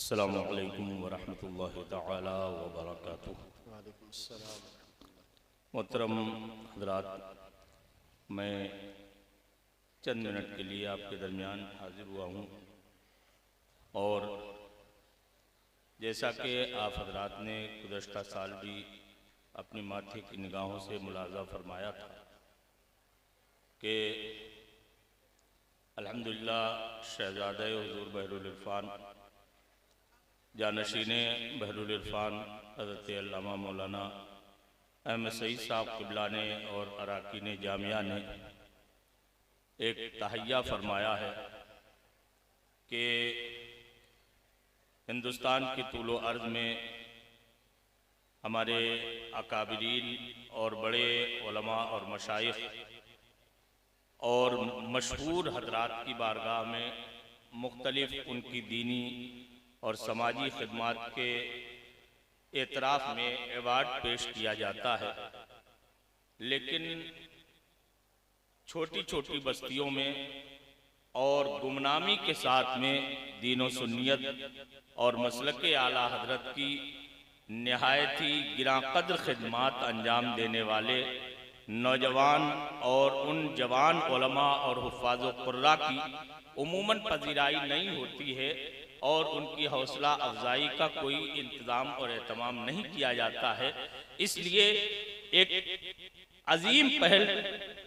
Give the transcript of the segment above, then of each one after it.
अस्सलामु अलैकुम वरहमतुल्लाहि तआला व बरकातुहू। मोहतरम हज़रात, मैं चंद मिनट के लिए आपके दरमियान हाजिर हुआ हूँ और जैसा कि आप हज़रात ने गुज़श्ता साल भी अपनी माथे की निगाहों से मुलाज़ा फरमाया था कि अल्हम्दुलिल्लाह शहज़ादे हुज़ूर बहरुल इरफ़ान जानशीन बहरुल इरफ़ान हज़रत अल्लामा मौलाना अहमद सईद साहब क़िबला ने और अराकीन जामिया ने एक तहैया फरमाया है कि हिंदुस्तान की तूलो अर्ज़ में हमारे अकाबिरीन और बड़े उलमा और मशाइख और मशहूर हज़रात की बारगाह में मुख्तलिफ उनकी दीनी और समाजी खिदमात के एतराफ़ में अवार्ड पेश किया जाता है, लेकिन छोटी छोटी बस्तियों में और गुमनामी के साथ में दीन व सुन्नियत और मसलक आला हजरत की नहायत ही गिरां कद्र खिदमात अंजाम देने वाले नौजवान और उन जवान उलमा और हुफ़ाज़ व क़ुर्रा की उमूमन पजीराई नहीं होती है और उनकी हौसला अफजाई का कोई इंतज़ाम और एहतमाम नहीं किया जाता है। इसलिए एक अजीम पहल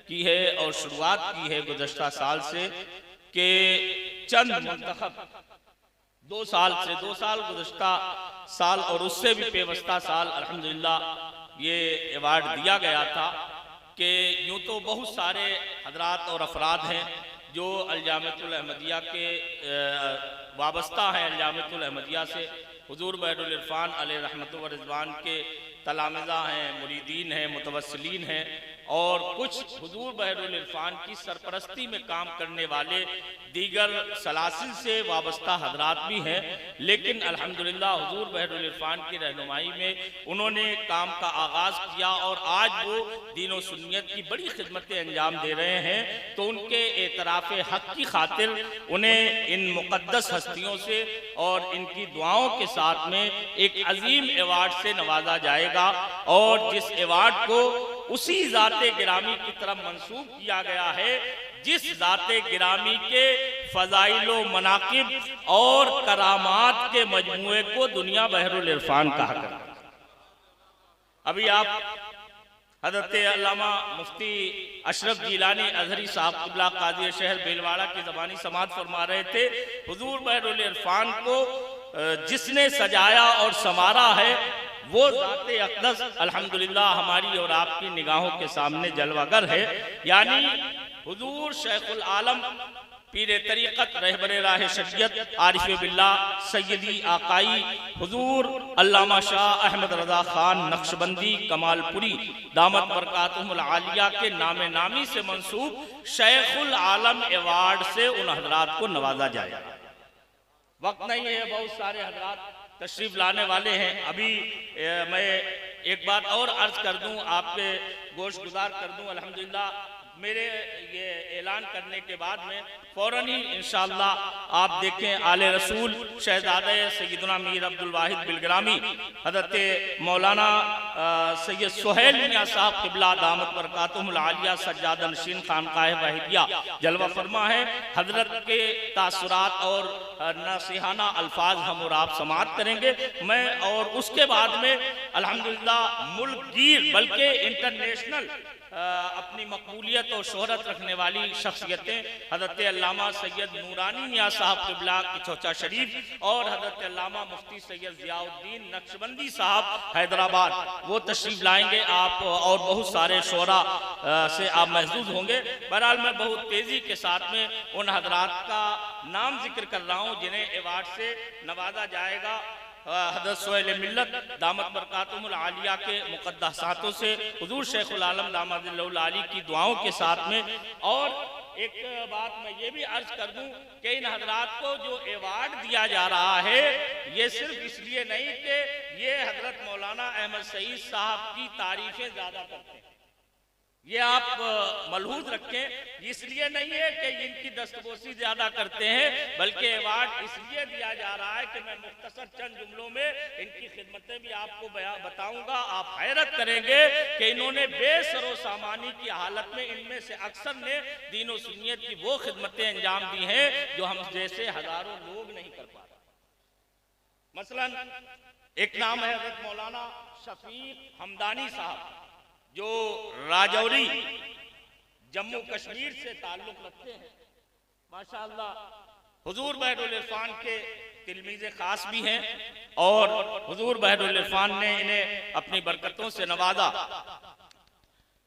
की है और शुरुआत की है गुज़श्ता साल से कि चंद मुंतखब 2 साल गुज़श्ता साल और उससे भी पेवस्ता साल अल्हम्दुलिल्लाह ये अवार्ड दिया गया था कि यूँ तो बहुत सारे हजरात और अफराद हैं जो अल-जामिअतुल अहमदिया के वाबस्ता हैं, अल-जामिअतुल अहमदिया से हुजूर बहरुल इरफ़ान अलैहि रहमतु व रिज़वान के तलामिज़ा हैं, मुरीदीन हैं, मुतवस्सिलीन हैं और कुछ हुजूर बहरुल इरफ़ान की सरपरस्ती में काम करने वाले दीगर सलासिल से वाबस्ता हजरात भी हैं। लेकिन अल्हम्दुलिल्लाह हुजूर बहरुल इरफ़ान की रहनुमाई में उन्होंने काम का आगाज़ किया और आज वो दीन व सुन्नियत की बड़ी खिदमतें अंजाम दे रहे हैं। तो उनके एतराफ़ हक़ की खातिर उन्हें इन मुक़द्दस हस्तियों से और इनकी दुआओं के साथ में एक अजीम अवार्ड से नवाजा जाएगा और जिस अवार्ड को उसी ज़ाते गिरामी की तरफ मंसूब किया गया है जिस ज़ाते गिरामी के फ़ज़ाइलो मनाकिब और करामात के मजमूए को दुनिया बहरुल इरफ़ान कहा करता है। अभी आप हज़रत अल्लामा मुफ्ती अशरफ जिलानी अज़हरी साहब क़िबला काज़ी शहर बेलवाड़ा की ज़बानी समात फरमा रहे थे। हुजूर बहरुल इरफ़ान को जिसने सजाया और संवारा है वो ज़ाते अक़दस अल्हम्दुलिल्लाह हमारी और आपकी निगाहों के सामने जलवागर है। यानी हुजूर शेखुल आलम पीरे तरीक़त रहबरे राह शरीयत आरिफ़ बिल्लाह सैयदी आकाई हुजूर अल्लामा शाह अहमद रज़ा ख़ान नक्शबंदी कमालपुरी दामत बरकातुहुल आलिया के नामे नामी से मंसूब शेखुल आलम अवार्ड से उन हजरात को नवाजा जाएगा। वक्त नहीं है, बहुत सारे हजरात तशरीफ लाने वाले हैं। अभी मैं एक बात और अर्ज कर दूं, आपके गोश गुजार कर दूं। अल्हम्दुलिल्लाह मेरे ये ऐलान करने के बाद में फ़ौरन ही इंशाअल्लाह आप देखें आले रसूल शहज़ादे सैयदना मीर अब्दुल वाहिद बिलग्रामी हज़रत मौलाना सैयद सुहेल मियां साहब क़िबला दामत बरकातुहुल आलिया सज्जादा नशीन खानकाह वाहिदिया जलवा फरमा है। हज़रत के तासुरात और नसीहाना अल्फाज हम और आप समाअत करेंगे। मैं और उसके बाद में अल्हम्दुलिल्लाह मुल्क गिर बल्कि इंटरनेशनल अपनी मकबूलियत और शोहरत रखने वाली शख्सियतें हज़रत अल्लामा सैयद नूरानी मियां साहब क़िबला की चौचा शरीफ और हज़रत अल्लामा मुफ्ती सैयद ज़ियाउद्दीन नक्शबंदी साहब हैदराबाद वो तशरीफ लाएंगे। आप और बहुत सारे शोरा से आप महसूस होंगे। बहरहाल मैं बहुत तेज़ी के साथ में उन हजरात का नाम जिक्र कर रहा हूँ जिन्हें अवार्ड से नवाजा जाएगा। हज़रत सोहेल मिल्लत दामत बरकातुहुल आलिया के मुक़द्दसातों से हुजूर शेखुल आलम दामदिल्लहुल आली की दुआओं के साथ में। और एक बात मैं ये भी अर्ज कर दूं कि इन हजरात को जो अवार्ड दिया जा रहा है ये सिर्फ इसलिए नहीं कि ये हजरत मौलाना अहमद सईद साहब की तारीफें ज़्यादा करते हैं, ये आप मलहूज रखें। इसलिए नहीं है कि इनकी दस्तबोसी ज्यादा करते हैं, बल्कि अवार्ड इसलिए दिया जा रहा है कि मैं मुख्तसर चंद जुमलों में इनकी खिदमतें भी आपको बताऊंगा। आप हैरत करेंगे कि इन्होंने बेसरो सामानी की हालत में इनमें से अक्सर ने दीन व सुन्नियत की वो खिदमतें अंजाम दी हैं जो हम जैसे हजारों लोग नहीं कर पा रहे। मसलन एक नाम है हज़रत मौलाना शफीक हमदानी साहब, जो राजौरी जम्मू कश्मीर से ताल्लुक रखते हैं। माशाअल्लाह हुजूर बहरुल इरफान के तिलमीज़े खास भी हैं और हुजूर बहरुल इरफान ने इन्हें अपनी बरकतों से नवाजा।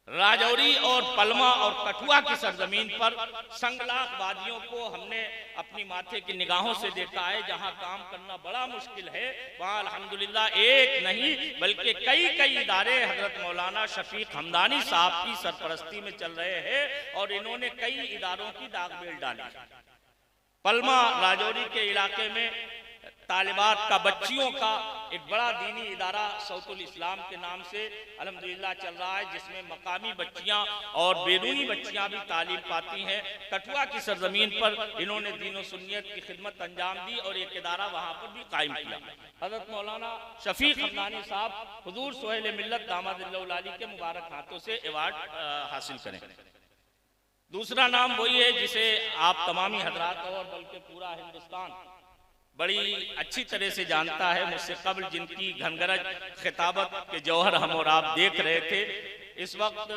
राजौरी और पलमा और कठुआ की सरजमीन पर संगलाख वादियों को हमने अपनी माथे की निगाहों से देखा है। जहां काम करना बड़ा मुश्किल है, वहां अल्हम्दुलिल्लाह एक नहीं बल्कि कई इदारे हजरत मौलाना शफीक हमदानी साहब की सरपरस्ती में चल रहे हैं और इन्होंने कई इदारों की दागबेल डाली। पलमा राजौरी के इलाके में तालिबात का बच्चियों का एक बड़ा दीनी इदारा सौतुल इस्लाम के नाम से अल्हम्दुलिल्लाह चल रहा है, जिसमें मकामी बच्चियां और बैरूनी बच्चियां भी तालीम पाती हैं। कठुआ की सरजमीन पर इन्होंने दीन व सुन्नियत की खिदमत अंजाम दी और एक इदारा वहां पर भी कायम किया। हजरत मौलाना शफीक हमदानी साहब हुजूर सोहेल मिल्लत दामादिल्लाहु आली के मुबारक हाथों से अवार्ड हासिल करें। दूसरा नाम वही है जिसे आप तमामी हजरात और बल्कि पूरा हिंदुस्तान बड़ी अच्छी तरह से जानता है। मुझसे कबल जिनकी घनगरज खिताबत के जौहर हम और आप देख रहे थे, इस वक्त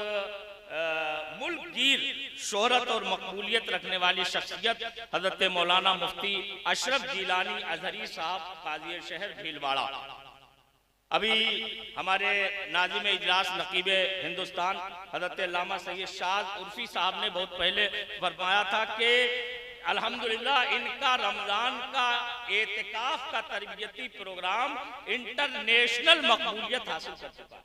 मुल्क गिर शोहरत और मकबूलियत रखने वाली शख्सियत हजरत मौलाना मुफ्ती अशरफ जिलानी अजहरी साहब काजी शहर भीलवाड़ा। अभी हमारे नाजिम इजलास नकीब हिंदुस्तान हजरत अल्लामा सैयद शाह उर्फी साहब ने बहुत पहले फरमाया था कि अल्हम्दुलिल्लाह इनका रमजान का एतिकाफ का तरबियती प्रोग्राम इंटरनेशनल मकबूलियत हासिल कर चुका है,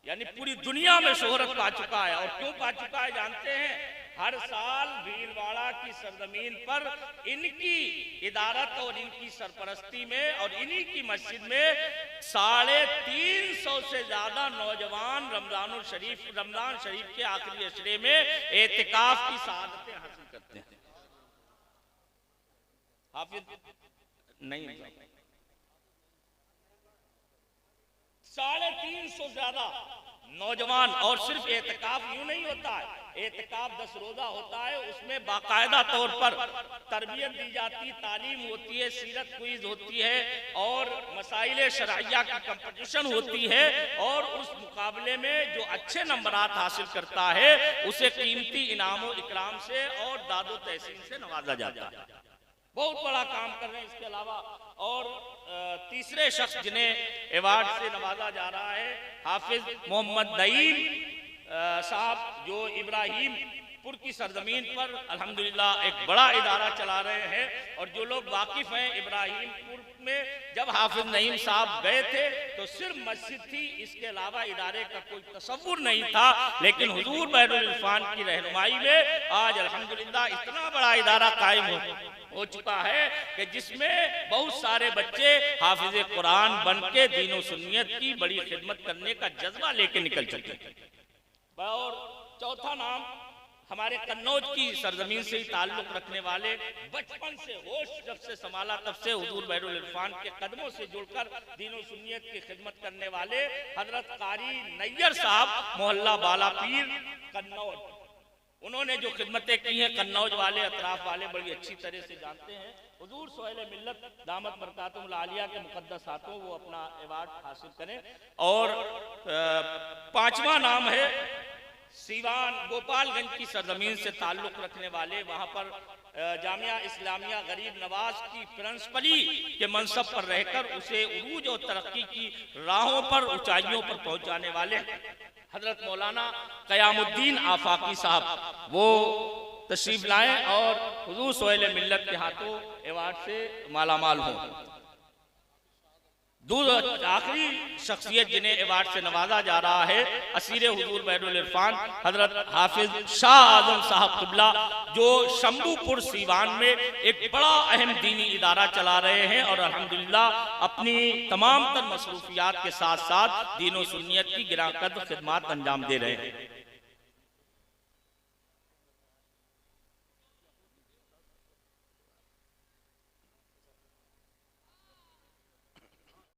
यानी पूरी दुनिया में शोहरत पा चुका है। और क्यों पा चुका है जानते हैं? हर साल भीलवाड़ा की सरजमीन पर इनकी इदारत और इनकी सरपरस्ती में और इन्हीं की मस्जिद में 350 से ज्यादा नौजवान रमजान शरीफ के आखिरी अशरे में एतिकाफ की सआदतें हासिल करते हैं। हाफिज नहीं, 350 ज्यादा नौजवान। और सिर्फ एतिकाफ यूं नहीं होता है, एतिकाफ 10 रोजा होता है, उसमें बाकायदा तौर पर तरबियत दी जाती, तालीम होती है, सीरत क्विज होती है और मसाइल शरइया की कंपटीशन होती है। और उस मुकाबले में जो अच्छे नंबरात हासिल करता है उसे कीमती इनाम व इकराम से और दादो तहसीन से नवाजा जाता है। बहुत बड़ा काम कर रहे हैं। इसके अलावा और तीसरे शख्स जिन्हें अवार्ड से नवाजा जा रहा है हाफिज मोहम्मद नईम साहब, जो इब्राहिमपुर की सरजमीन पर अल्हम्दुलिल्लाह एक बड़ा इदारा चला रहे हैं। और जो लोग वाकिफ हैं, इब्राहिमपुर में जब हाफिज नईम साहब गए थे तो सिर्फ मस्जिद थी, इसके अलावा इदारे का कोई तसव्वुर नहीं था। लेकिन हुजूर बहरुल इरफान की रहनुमाई में आज अल्हम्दुलिल्लाह इतना बड़ा इदारा कायम हो चुका है कि जिसमें बहुत सारे बच्चे हाफिज कुरान बन के दीन व सुन्नियत की बड़ी खिदमत करने का जज्बा लेके निकल चुके हैं। और चौथा नाम हमारे कन्नौज की सरजमीन से ही ताल्लुक रखने वाले, बचपन से होश जब से संभाला तब से हुजूर बहरुल इरफान के कदमों से जुड़कर दीन व सुन्नियत की खिदमत करने वाले हजरत कारी नैयर साहब, मोहल्ला बालापीर, कन्नौज। उन्होंने जो खिदमतें की हैं कन्नौज वाले, अतराफ वाले बड़ी अच्छी तरह से जानते हैं। हुजूर सोहेल मिल्लत दामत बरकातुहुल आलिया के मुकद्दस हाथों वो अपना अवार्ड हासिल करें। और पांचवा नाम है सीवान गोपालगंज की सरजमीन से ताल्लुक रखने वाले, वहां पर जामिया इस्लामिया गरीब नवाज की प्रिंसिपली के मनसब पर रहकर उसे उरूज और तरक्की की राहों पर, ऊंचाइयों पर पहुंचाने वाले हजरत मौलाना कयामुद्दीन आफाकी साहब, वो तशरीफ लाएं और हुजूर सोहेल मिल्लत के हाथों अवार्ड से मालामाल हों। आखिरी शख्सियत जिन्हें अवार्ड से नवाजा जा रहा है असीर हुजूर बहरुल इरफान हजरत हाफिज शाह आजम साहब क़िबला, जो शंभूपुर सीवान में एक बड़ा अहम दीनी इदारा चला रहे हैं और अल्हम्दुलिल्लाह अपनी तमाम तर मसरूफियात के साथ साथ दीन व सुन्नियत की गिरां कद्र खिदमत अंजाम दे रहे हैं।